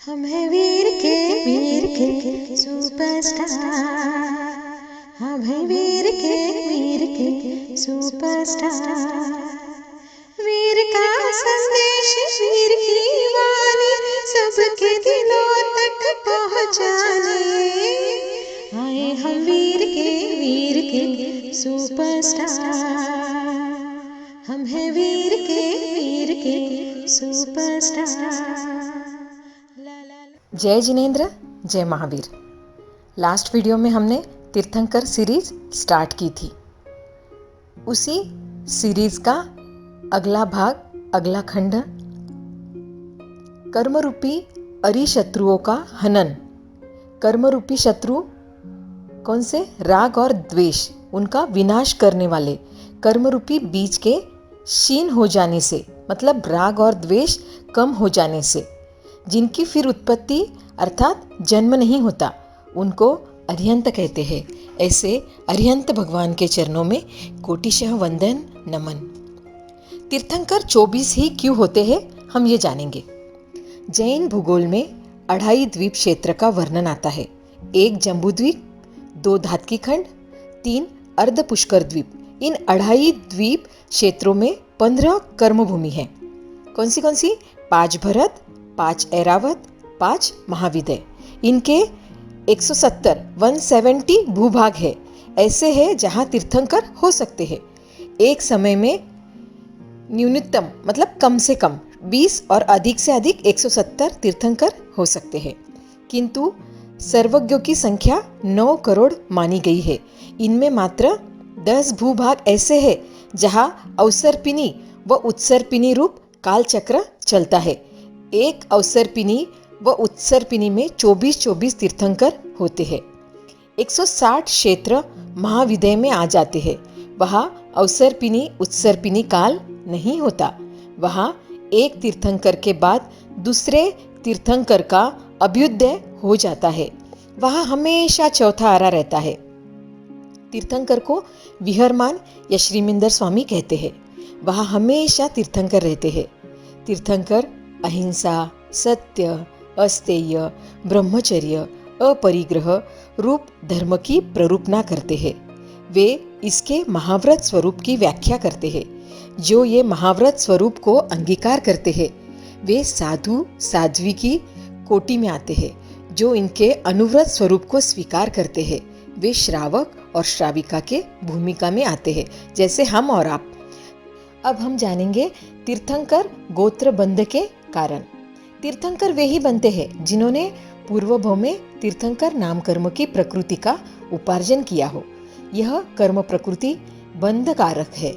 हम हैं वीर के सुपरस्टार। हम हैं वीर के सुपरस्टार। वीर का संदेश, वीर की वाणी सबके दिलों तक पहुँचाने आए हम वीर के सुपरस्टार। हम हैं वीर के सुपरस्टार। जय जिनेंद्र, जय महावीर। लास्ट वीडियो में हमने तीर्थंकर सीरीज स्टार्ट की थी। उसी सीरीज का अगला भाग, अगला खंड, कर्मरूपी अरिशत्रुओं का हनन। कर्मरूपी शत्रु कौन से? राग और द्वेष, उनका विनाश करने वाले। कर्मरूपी बीज के क्षीण हो जाने से, मतलब राग और द्वेष कम हो जाने से, जिनकी फिर उत्पत्ति अर्थात जन्म नहीं होता, उनको अरिहंत कहते हैं। ऐसे अरिहंत भगवान के चरणों में कोटिशः वंदन नमन। तीर्थंकर 24 ही क्यों होते हैं, हम ये जानेंगे। जैन भूगोल में अढ़ाई द्वीप क्षेत्र का वर्णन आता है। 1 जम्बू द्वीप, 2 धातकी खंड, 3 अर्ध पुष्कर द्वीप। इन अढ़ाई द्वीप क्षेत्रों में 15 कर्मभूमि है। कौन सी? 5 भरत, 5 ऐरावत, 5 महाविदय। इनके 170 भूभाग है, ऐसे है जहां तीर्थंकर हो सकते हैं। एक समय में न्यूनतम, मतलब कम से कम 20 और अधिक से अधिक 170 तीर्थंकर हो सकते हैं। किंतु सर्वज्ञों की संख्या 9 करोड़ मानी गई है। इनमें मात्र 10 भूभाग ऐसे हैं जहां अवसर्पिणी व उत्सर्पिणी रूप कालचक्र चलता है। एक अवसर्पिणी व उत्सर्पिणी में 24 तीर्थंकर होते हैं। 160 क्षेत्र महाविदय में आ जाते हैं। वहाँ अवसर्पिणी उत्सर्पिणी काल नहीं होता। वहाँ एक तीर्थंकर के बाद दूसरे तीर्थंकर का अभ्युदय हो जाता है। वहाँ हमेशा चौथा आरा रहता है। तीर्थंकर को विहरमान या श्रीमिंदर स्वामी कहते हैं। वहाँ हमेशा तीर्थंकर रहते हैं। तीर्थंकर अहिंसा, सत्य, अस्तेय, ब्रह्मचर्य, अपरिग्रह रूप धर्म की प्ररूपना करते हैं। वे इसके महाव्रत स्वरूप की व्याख्या करते हैं। जो ये महाव्रत स्वरूप को अंगीकार करते हैं वे साधु साध्वी की कोटि में आते हैं। जो इनके अनुव्रत स्वरूप को स्वीकार करते हैं वे श्रावक और श्राविका के भूमिका में आते हैं, जैसे हम और आप। अब हम जानेंगे तीर्थंकर गोत्र बंध के कारण। तीर्थंकर वे ही बनते हैं जिन्होंने पूर्वभव में तीर्थंकर नाम कर्म की प्रकृति का उपार्जन किया हो। यह कर्म प्रकृति बंधकारक है।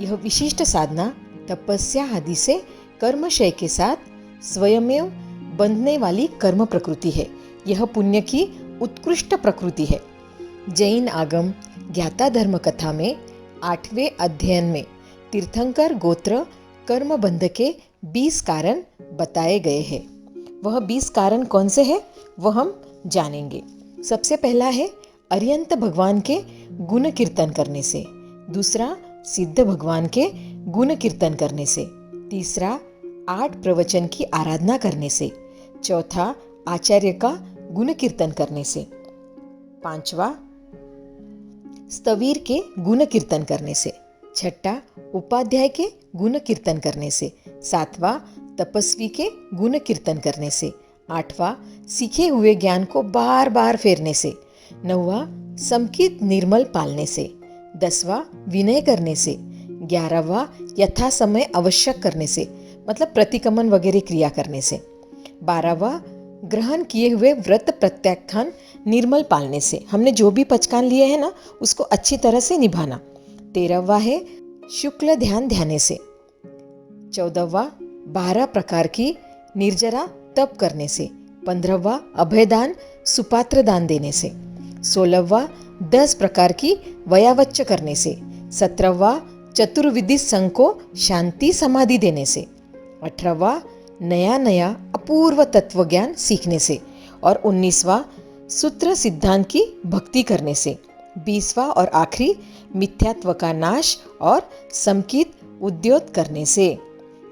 यह विशिष्ट साधना, तपस्या आदि से कर्मशय के साथ स्वयमेव बंधने वाली कर्म प्रकृति है। यह पुण्य की उत्कृष्ट प्रकृति है। जैन आगम ज्ञाता धर्म कथा में 8वें अध्ययन में तीर्थंकर गोत्र कर्म बंध के 20 कारण बताए गए हैं। वह 20 कारण कौन से हैं वह हम जानेंगे। सबसे पहला है अरिहंत भगवान के गुण कीर्तन करने से। दूसरा, सिद्ध भगवान के गुण कीर्तन करने से। तीसरा, 8 प्रवचन की आराधना करने से। चौथा, आचार्य का गुण कीर्तन करने से। पांचवा, स्तवीर के गुण कीर्तन करने से। छठा, उपाध्याय के गुण कीर्तन करने से। सातवां, तपस्वी के गुण कीर्तन करने से। आठवां, सीखे हुए ज्ञान को बार बार फेरने से। नौवां, समकित निर्मल पालने से। 10वां, विनय करने से। 11वां, यथा समय आवश्यक करने से, मतलब प्रतिक्रमण वगैरह क्रिया करने से। 12वां, ग्रहण किए हुए व्रत प्रत्याख्यान निर्मल पालने से। हमने जो भी पचकान लिए हैं ना, उसको अच्छी तरह से निभाना। 13वां है शुक्ल ध्यान ध्याने से। 14वां, 12 प्रकार की निर्जरा तप करने से। 15वां, अभयदान सुपात्र दान देने से। 16वां, 10 प्रकार की वयावच्च करने से। 17वां, चतुर्विधि संघ को शांति समाधि देने से। 18वां, नया अपूर्व तत्व ज्ञान सीखने से। और 19वां, सूत्र सिद्धांत की भक्ति करने से। 20वां और आखिरी, मिथ्यात्व का नाश और समकित उद्योत करने से।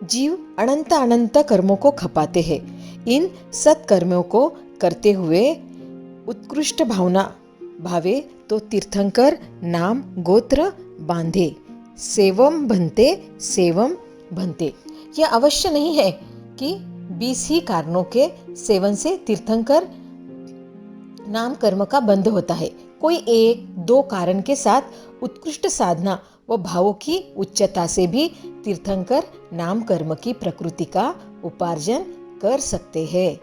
जीव अनंत कर्मों को खपाते हैं। इन सत्कर्मों को करते हुए उत्कृष्ट भावना भावे तो तीर्थंकर नाम गोत्र बांधे, सेवम बनते। यह अवश्य नहीं है कि 20 ही कारणों के सेवन से तीर्थंकर नाम कर्म का बंध होता है। कोई 1-2 कारण के साथ उत्कृष्ट साधना व भावों की उच्चता से भी तीर्थंकर नाम कर्म की प्रकृति का उपार्जन कर सकते हैं।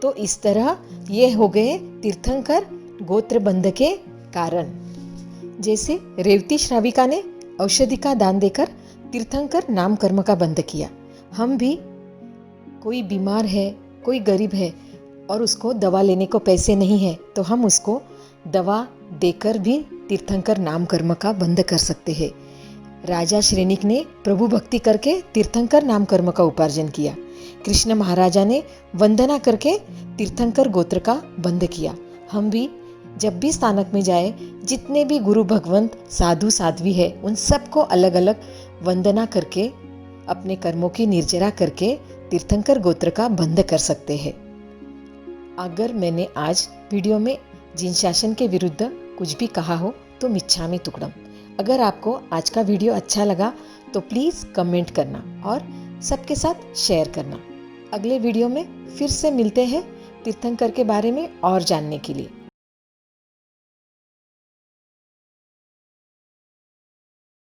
तो इस तरह ये हो गए तीर्थंकर गोत्र बंध के कारण। जैसे रेवती श्राविका ने औषधि का दान देकर तीर्थंकर नाम कर्म का बंध किया। हम भी, कोई बीमार है, कोई गरीब है और उसको दवा लेने को पैसे नहीं है, तो हम उसको दवा देकर भी तीर्थंकर नाम कर्म का बंध कर सकते हैं। राजा श्रेणिक ने प्रभु भक्ति करके तीर्थंकर नाम कर्म का उपार्जन किया। कृष्ण महाराजा ने वंदना करके तीर्थंकर गोत्र का बंध किया। हम भी जब भी स्थानक में जाए, जितने भी गुरु भगवंत साधु साध्वी है, उन सबको अलग अलग वंदना करके अपने कर्मों की निर्जरा करके तीर्थंकर गोत्र का बंध कर सकते हैं। अगर मैंने आज वीडियो में जिन शासन के विरुद्ध कुछ भी कहा हो तो मिच्छामि तुक्कडम। अगर आपको आज का वीडियो अच्छा लगा तो प्लीज़ कमेंट करना और सबके साथ शेयर करना। अगले वीडियो में फिर से मिलते हैं तीर्थंकर के बारे में और जानने के लिए।